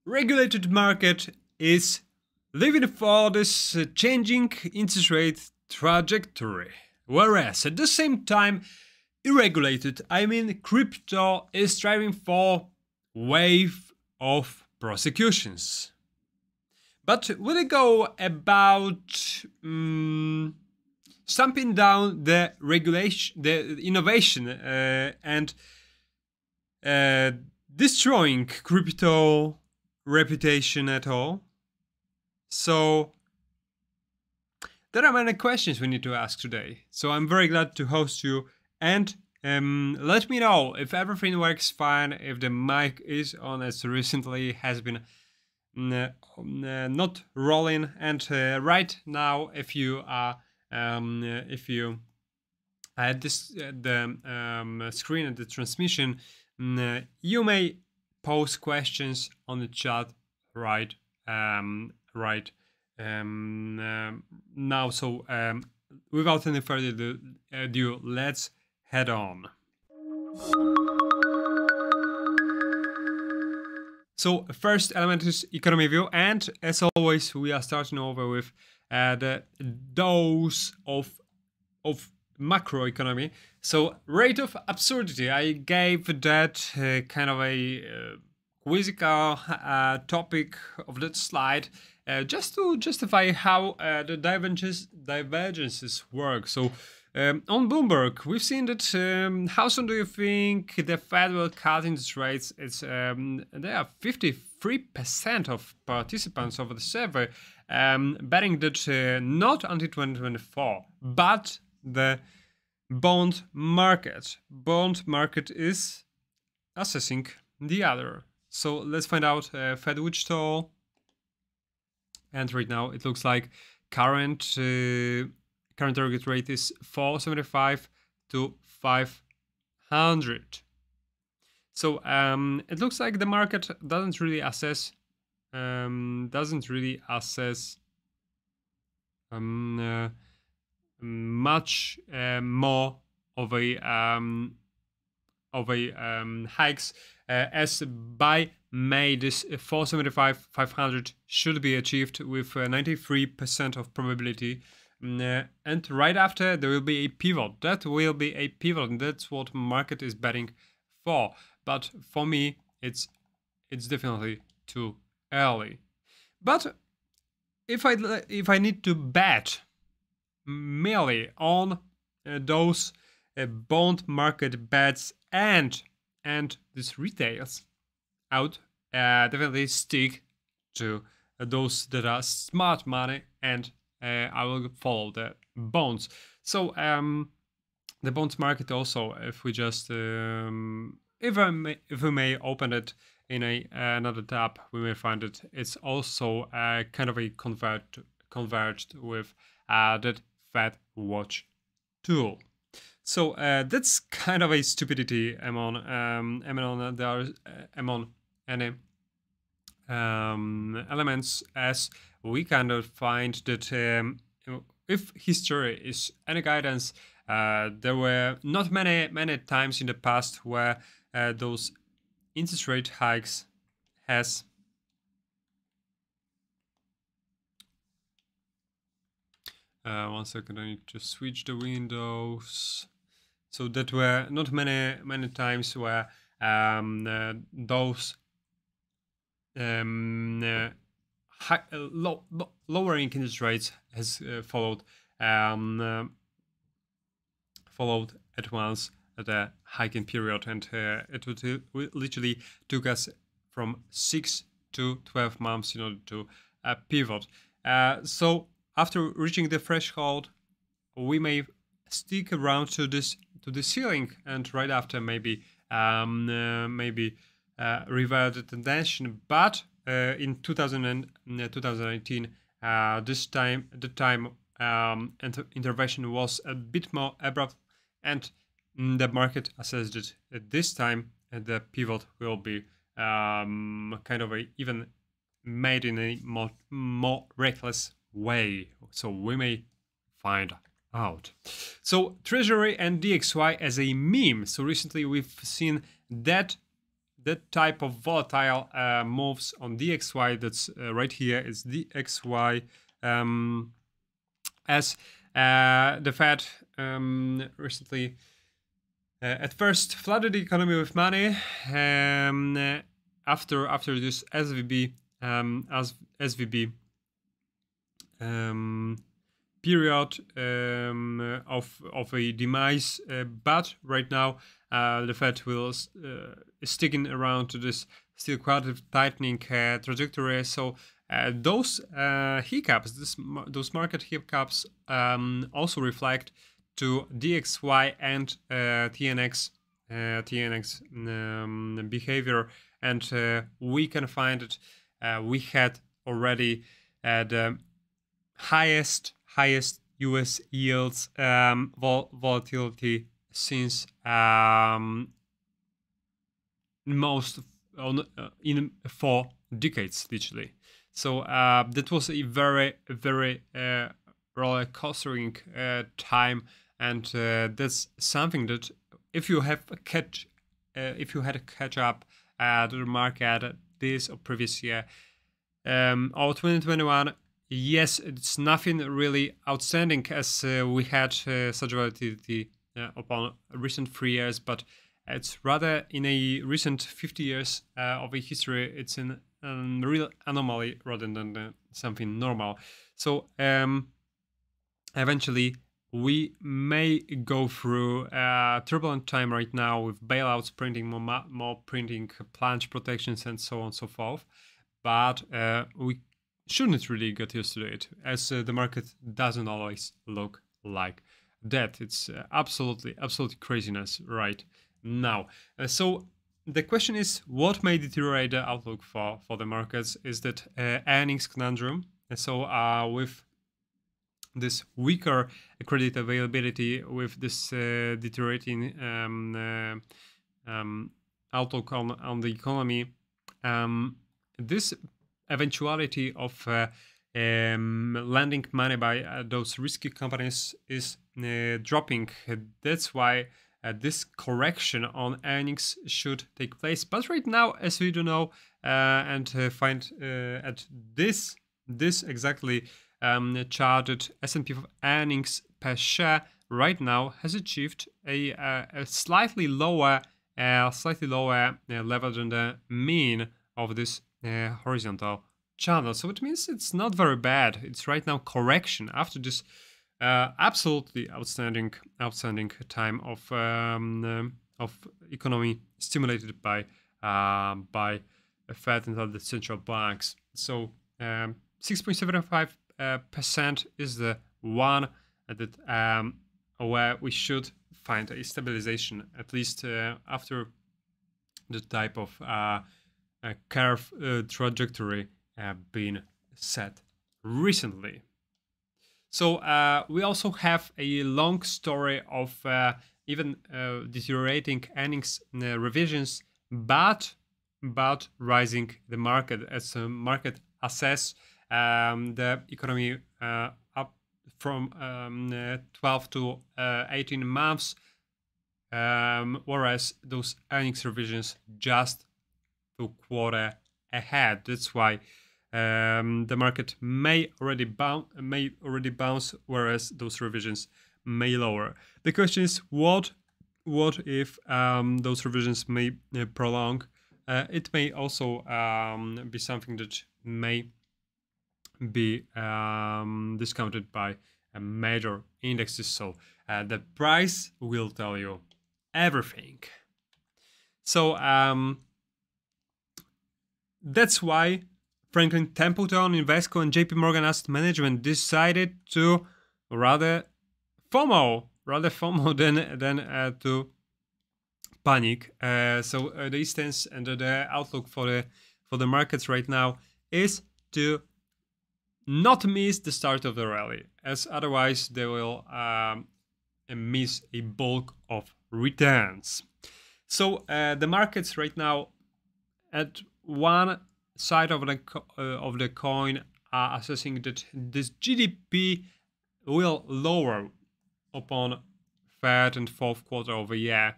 regulated market is living for this changing interest rate trajectory, whereas at the same time, irregulated, I mean crypto, is striving for wave of prosecutions. But will it go about stamping down the regulation, the innovation, and destroying crypto reputation at all? So there are many questions we need to ask today. So I'm very glad to host you, and let me know if everything works fine, if the mic is on as recently has been not rolling, and right now if you are at this the screen at the transmission, you may post questions on the chat right now. So without any further ado, let's head on. So first element is economy view, and as always we are starting over with the dose of macroeconomy. So rate of absurdity, I gave that kind of a quizzical topic of that slide just to justify how the divergences work. So on Bloomberg, we've seen that how soon do you think the Fed will cut interest rates? It's there are 53% of participants of the survey betting that not until 2024, but the bond market is assessing the other. So let's find out Fed Wichita, and right now it looks like current target rate is 475 to 500. So it looks like the market doesn't really assess much more of a hikes, as by May this 475-500 should be achieved with 93% of probability, and right after there will be a pivot. That will be a pivot, and that's what market is betting for. But for me, it's definitely too early. But if I need to bet merely on those bond market bets and this retails, I would definitely stick to those that are smart money, and I will follow the bonds. So the bonds market also, if we just if we may open it in another tab, we may find that it's also kind of a converged with that Fed Watch tool. So that's kind of a stupidity among any elements, as we kind of find that if history is any guidance, there were not many times in the past where those interest rate hikes has one second, I need to switch the windows. So that were not many times where those lowering interest rates has followed at once the hiking period, and it would literally took us from 6 to 12 months in order to pivot. So after reaching the threshold, we may stick around to the ceiling, and right after maybe revert the tension. But in 2019, the time intervention was a bit more abrupt, and the market assessed that at this time the pivot will be kind of even made in a more reckless way. So we may find out. So Treasury and DXY as a meme. So recently we've seen that that type of volatile moves on DXY, that's right here, is DXY, as the Fed recently at first flooded the economy with money. After this SVB period of a demise, but right now the Fed is sticking around to this still quantitative tightening trajectory. So those hiccups, those market hiccups, also reflect to DXY and TNX behavior, and we can find that we had already the highest US yields volatility since in 4 decades, literally. So that was a very roller coastering time, and that's something that if you had to catch up to the market this or previous year or 2021, yes, it's nothing really outstanding, as we had such volatility upon recent 3 years, but it's rather in a recent 50 years of a history, it's a real anomaly rather than something normal. So eventually we may go through a turbulent time right now with bailouts, printing more printing, plunge protections, and so on and so forth. But we shouldn't really get used to it, as the market doesn't always look like that. It's absolutely craziness right now. So the question is, what may deteriorate the outlook for the markets? Is that earnings conundrum? So with this weaker credit availability, with this deteriorating outlook on the economy, this eventuality of lending money by those risky companies is dropping. That's why this correction on earnings should take place. But right now, as we do know, and find at this exactly charted S&P earnings per share right now has achieved a slightly lower level than the mean of this horizontal channel. So it means it's not very bad. It's right now correction after this absolutely outstanding time of economy stimulated by Fed and other central banks. So 6.75% is the one that where we should find a stabilization, at least after the type of curve trajectory being set recently. So we also have a long story of even deteriorating earnings revisions, but rising the market, as the market assess the economy up from 12 to 18 months, whereas those earnings revisions just to quarter ahead. That's why the market may already bounce, whereas those revisions may lower. The question is, what if those revisions may prolong? It may also be something that may be discounted by major indexes. So the price will tell you everything. So that's why Franklin Templeton, Invesco, and JP Morgan Asset Management decided to rather FOMO than to panic. So the stance and the outlook for the markets right now is to not miss the start of the rally, as otherwise they will miss a bulk of returns. So the markets right now, at one side of the coin, are assessing that this GDP will lower upon third and fourth quarter of the year,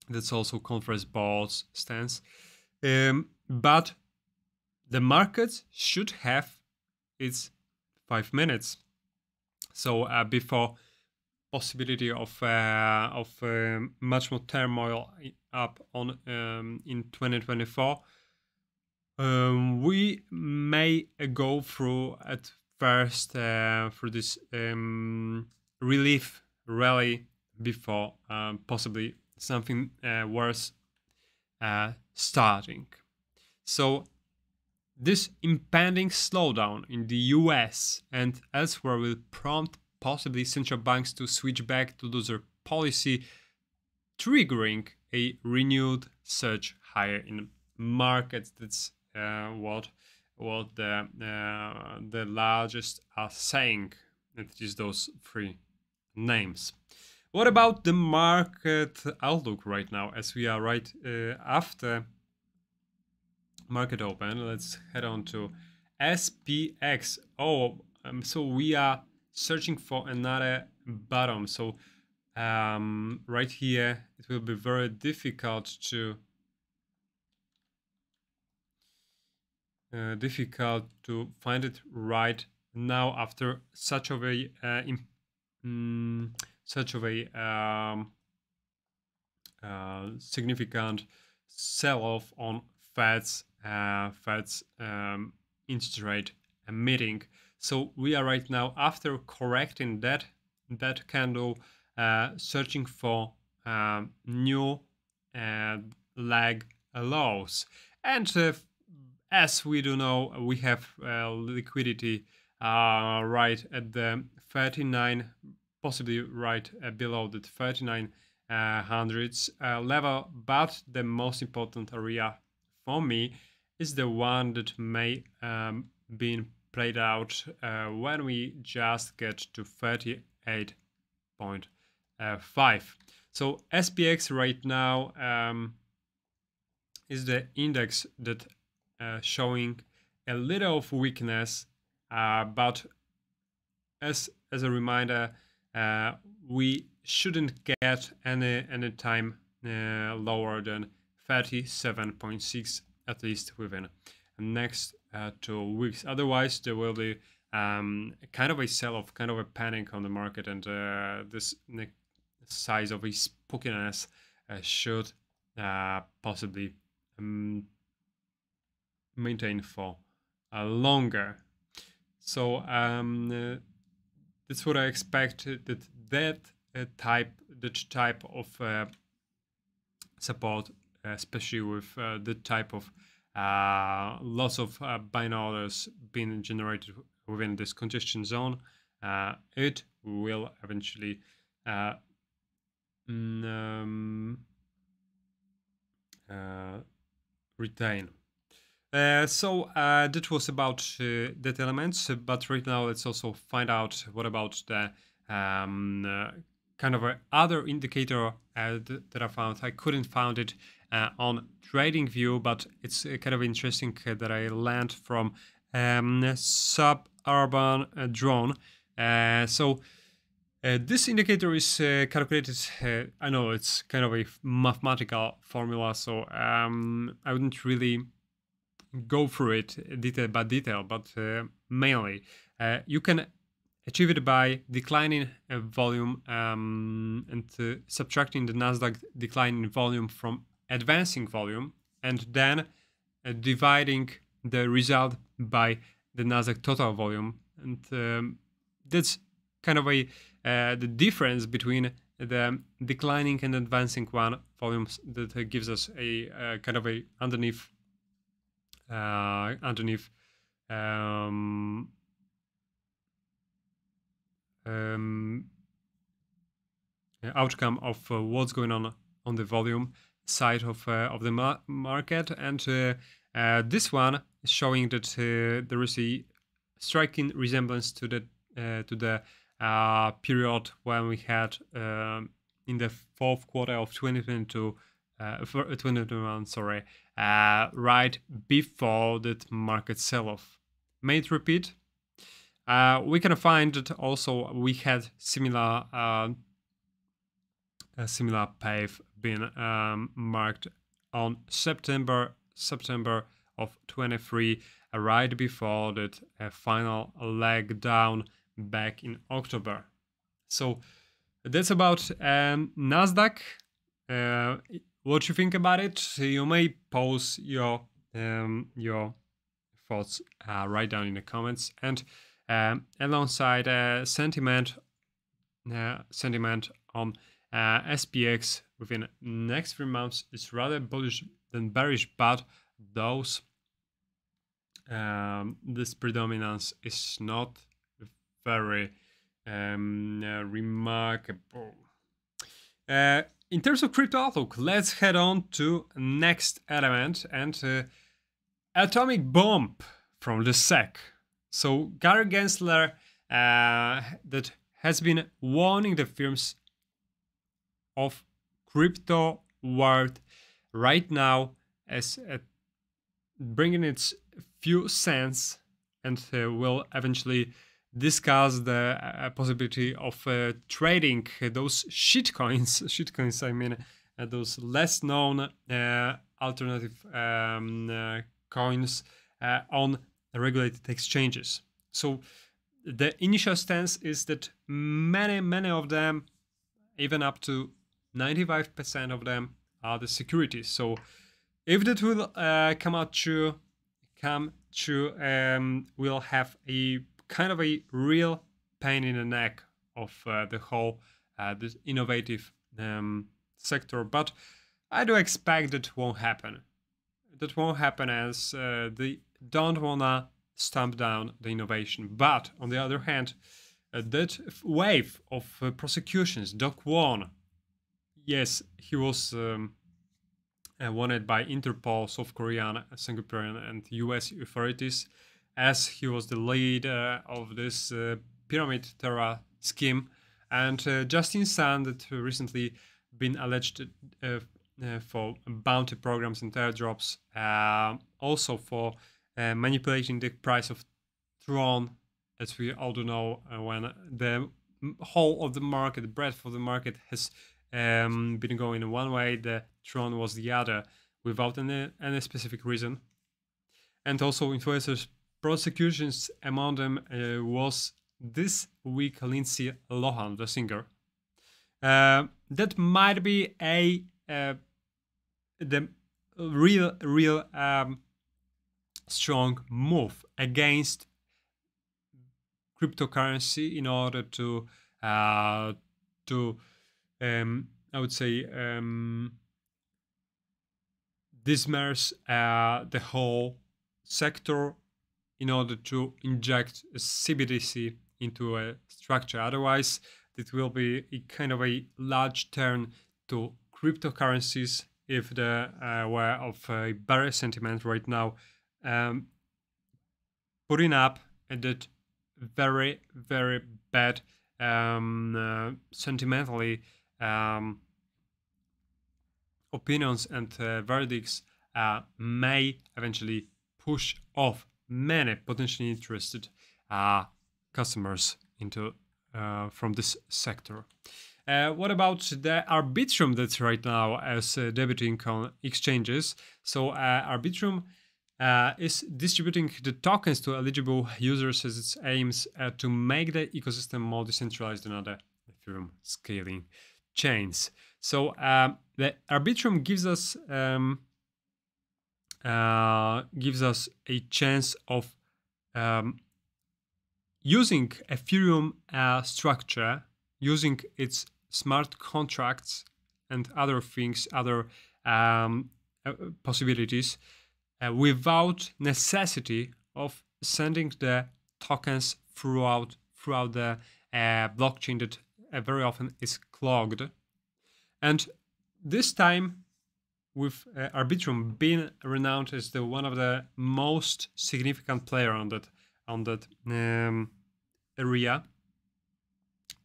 That's also conference board's stance. But the market should have its 5 minutes. So before possibility of much more turmoil up on in 2024, we may go through at first through this relief rally before possibly something worse starting. So this impending slowdown in the US and elsewhere will prompt possibly central banks to switch back to looser policy, triggering a renewed surge higher in markets. That's what the largest are saying. It is those three names. What about the market outlook right now, as we are right after market open? Let's head on to SPX. So we are searching for another bottom. So right here, it will be very difficult to find it right now after such of a significant sell-off on Fed's interest rate meeting. So we are right now after correcting that candle, searching for new lag lows, and as we do know, we have liquidity right at the 39, possibly right below the 3900s level. But the most important area for me is the one that may be played out when we just get to 38.5. So SPX right now is the index that showing a little of weakness, but as a reminder, we shouldn't get any time lower than 37.6, at least within the next 2 weeks. Otherwise, there will be kind of a sell-off, kind of a panic on the market, and this size of a spookiness should possibly maintain for longer. So that's what I expect, that type of support, especially with the type of lots of buying orders being generated within this congestion zone, it will eventually retain. So that was about that elements, but right now let's also find out what about the kind of a other indicator that I found. I couldn't find it on TradingView, but it's kind of interesting that I learned from Suburban Drone. So this indicator is calculated, I know it's kind of a mathematical formula, so I wouldn't really go through it detail by detail, but mainly you can achieve it by declining volume and subtracting the Nasdaq decline in volume from advancing volume, and then dividing the result by the Nasdaq total volume, and that's kind of a the difference between the declining and advancing one volumes that gives us a kind of a underneath outcome of what's going on the volume side of the market, and this one is showing that there is a striking resemblance to the period when we had in the fourth quarter of 2022, 2021, sorry, right before that market sell-off. May it repeat? We can find that also we had similar path been marked on September of 23, right before that final leg down back in October. So that's about Nasdaq. What you think about it? You may post your thoughts right down in the comments, and alongside sentiment on SPX within next 3 months is rather bullish than bearish, but those this predominance is not very remarkable. In terms of crypto outlook, let's head on to next element, and atomic bomb from the SEC. So Gary Gensler that has been warning the firms of crypto world right now as bringing its few cents, and will eventually discuss the possibility of trading those shitcoins, I mean those less known alternative coins on regulated exchanges. So the initial stance is that many of them, even up to 95% of them, are the securities. So if that will come true, we'll have a kind of a real pain in the neck of the whole this innovative sector. But I do expect that won't happen. That won't happen as they don't wanna stamp down the innovation. But on the other hand, that wave of prosecutions, Doc Won, yes, he was wanted by Interpol, South Korean, Singaporean, and US authorities, as he was the lead of this pyramid terror scheme. And Justin Sun, that recently been alleged for bounty programs and airdrops, also for manipulating the price of Tron, as we all do know, when the whole of the market, the breadth of the market has been going in one way, the Tron was the other, without any specific reason. And also influencers prosecutions, among them was this week Lindsay Lohan, the singer. That might be the real strong move against cryptocurrency in order to I would say dismiss the whole sector, in order to inject CBDC into a structure. Otherwise, it will be a kind of a large turn to cryptocurrencies if the were of a bearish sentiment right now, putting up that very bad sentimentally opinions and verdicts may eventually push off many potentially interested customers into from this sector. What about the Arbitrum that's right now as debuting on exchanges? So Arbitrum is distributing the tokens to eligible users as it aims to make the ecosystem more decentralized than other Ethereum scaling chains. So the Arbitrum gives us a chance of using Ethereum structure, using its smart contracts and other things, other possibilities, without necessity of sending the tokens throughout the blockchain that very often is clogged. And this time, with Arbitrum being renowned as the one of the most significant player on that area,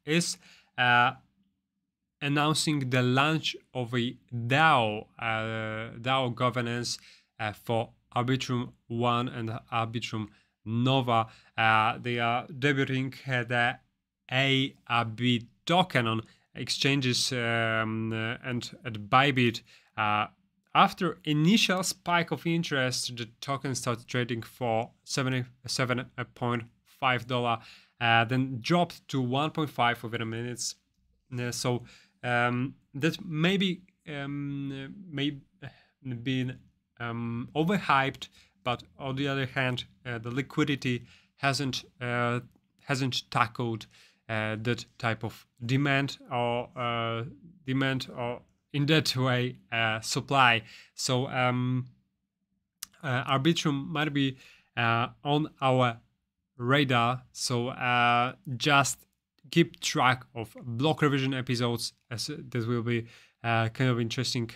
is announcing the launch of a DAO governance for Arbitrum 1 and Arbitrum Nova. They are debuting the ARB token on exchanges and at Bybit. After initial spike of interest, the token started trading for $77.5, then dropped to 1.5 within a minute. So that maybe may been overhyped, but on the other hand, the liquidity hasn't tackled that type of demand or in that way supply. So Arbitrum might be on our radar. So just keep track of Blockrevision episodes, as this will be kind of interesting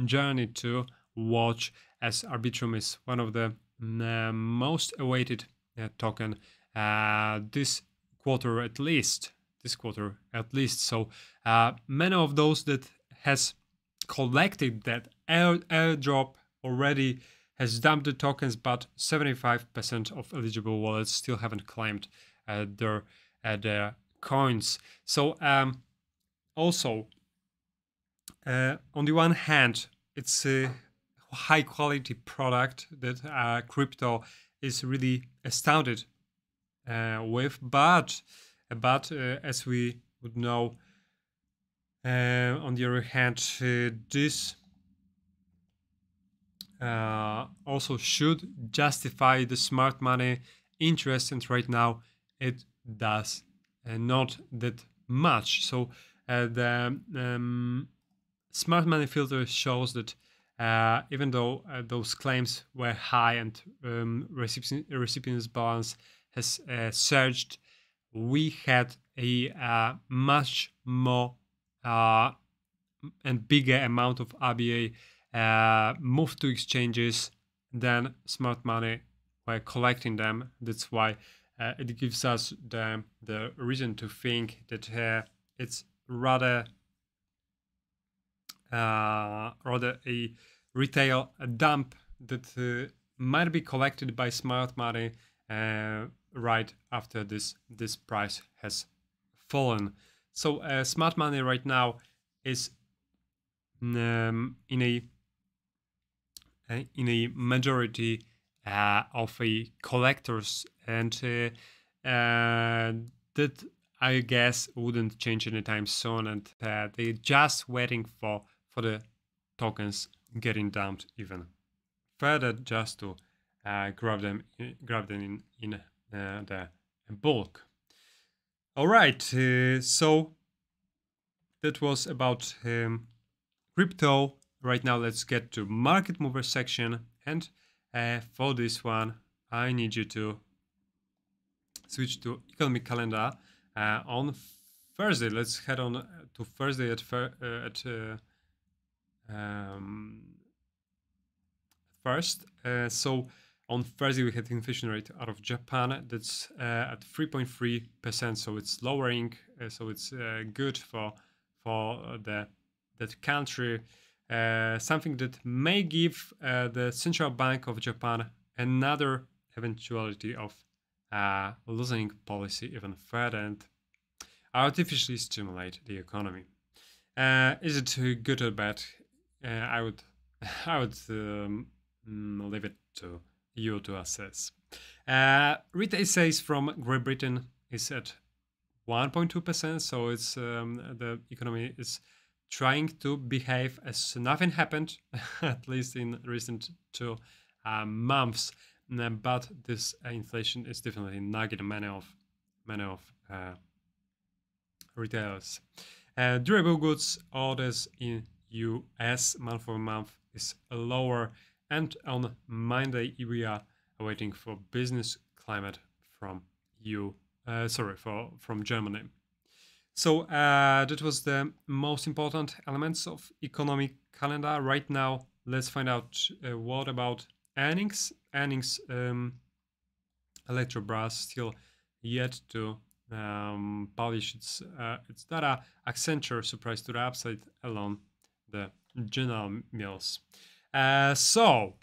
journey to watch, as Arbitrum is one of the most awaited token this quarter at least. So many of those that has collected that airdrop already has dumped the tokens, but 75% of eligible wallets still haven't claimed their coins. So also on the one hand, it's a high quality product that crypto is really astounded with, but as we would know, on the other hand, this also should justify the smart money interest, and right now it does not that much. So the smart money filter shows that even though those claims were high and recipient's balance has surged, we had a much more and bigger amount of RBA moved to exchanges than smart money were collecting them. That's why it gives us the reason to think that it's rather a retail dump that might be collected by smart money right after this price has fallen. So smart money right now is in a majority of a collectors, and that I guess wouldn't change anytime soon, and they're just waiting for the tokens getting dumped even further, just to grab them in the bulk. All right, so that was about crypto. Right now, let's get to market mover section, and for this one, I need you to switch to economic calendar on Thursday. Let's head on to Thursday at first. So on Thursday, we had inflation rate out of Japan that's at 3.3%. So it's lowering. So it's good for that country. Something that may give the Central Bank of Japan another eventuality of loosening policy even further and artificially stimulate the economy. Is it good or bad? I would leave it to you to assess. Retail sales from Great Britain is at 1.2%, so it's the economy is trying to behave as nothing happened, at least in recent 2 months. But this inflation is definitely nagging many of retailers. Durable goods orders in US month-over-month is lower, and on Monday we are waiting for business climate from from Germany. So that was the most important elements of economic calendar. Right now, let's find out what about earnings. Earnings, Electrobras still yet to publish its data. Accenture surprised to the upside along the General Mills. So